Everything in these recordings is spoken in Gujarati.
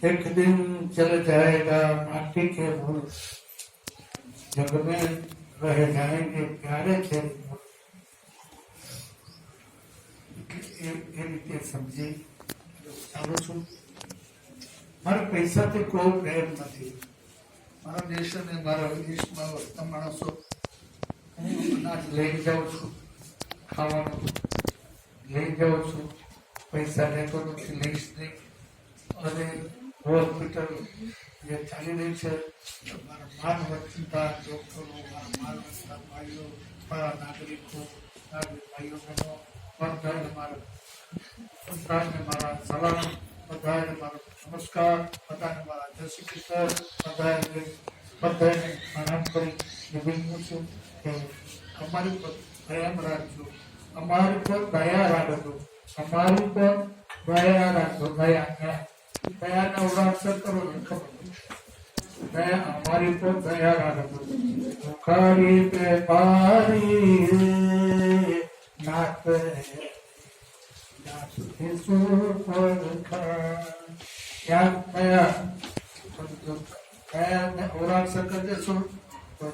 एक दिन चल जाएगा माटी के फूल, जग में रह जाएंगे प्यारे तेरे फूल। એ રીતે સમજી ચાલું છું. મારા પૈસાથી કોઈ પ્રેમ નથી. મારા દેશ અને મારા વિદેશમાં વસતા માણસો હું અનાજ લઈ જાઉં છું, ખાવાનું લઈ જાઉં છું, પૈસા લેતો નથી, લઈશ નહીં. અને હોસ્પિટલ જે ચાલી રહી છે, મારા માન વચનતા ડોક્ટરો, મારા માન વચનતા ભાઈઓ, મારા નાગરિકો, ભાઈઓ બહેનો, બધાને મારા સલામ, બધાને મારો નમસ્કાર, બધાને મારા જય શ્રી કૃષ્ણ, બધાને પ્રણામ કરી વિનંતી છું કે અમારી પર પ્રેમ રાખજો, અમારી પર દયા રાખજો, અમારી પર દયા રાખજો. દયાના ઉદાહરણ કરો ને ખબર દયા અમારી પર દયા રાખજો. મુખારી પે પારી નાથ તો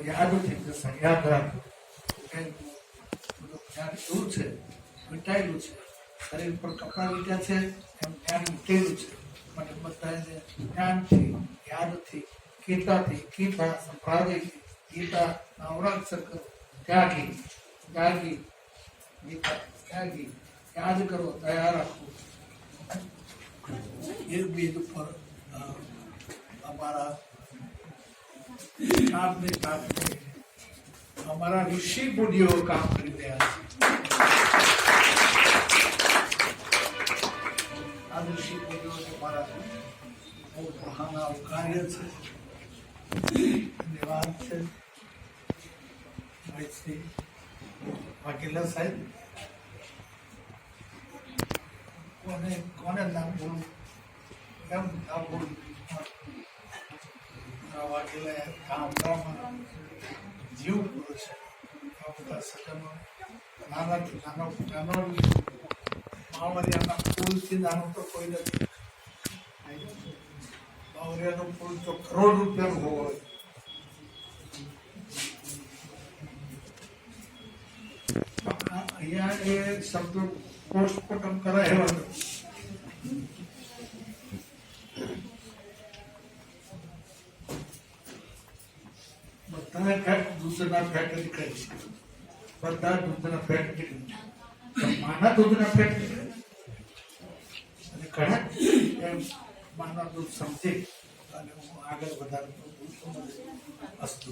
યાદ થઈ જશે. યાદ રાખજો. શું છે વીટાયેલું છે, શરીર પર કપડા વીટ્યા છે, એમ ધ્યાન વીટેલું છે. માટે બધાને ધ્યાનથી, યાદથી, ગીતા સંપ્રાદિથી, ગીતા નવરાક્ષર કરો, ત્યાગી ગીતા ત્યાગી યાદ કરો, દયા રાખો. એ બીજ ઉપર અમારા અમારા ઋષિ મુનિઓ કામ કરી રહ્યા છે. આ ઋષિ મુનિઓ મારા બહુ મહાન કાર્ય છે, નિવાન છે. શ્રી વાઘેલા સાહેબ, કોને નામ બોલું, કેમ નામ બોલું? વાઘેલા ગામડામાં જીવ પૂરો છે. આ બધા સગનો નાનાથી નાનો માવરિયાના પુલથી નાનો તો કોઈ નથી. માવરિયાનો પુલ તો કરોડ રૂપિયાનો હોય. અહીંયા એ શબ્દ પોસ્ટમોર્ટમ કરાયો હતો. બધાને ફેટ દૂધના ફેટ નીકળી, બધા દૂધના ફેટ નીકળી, માના દૂધના ફેટ નીકળે. અને ઘણા એમ માના દૂધ સમજી અને હું આગળ વધારતો અસ્તુ.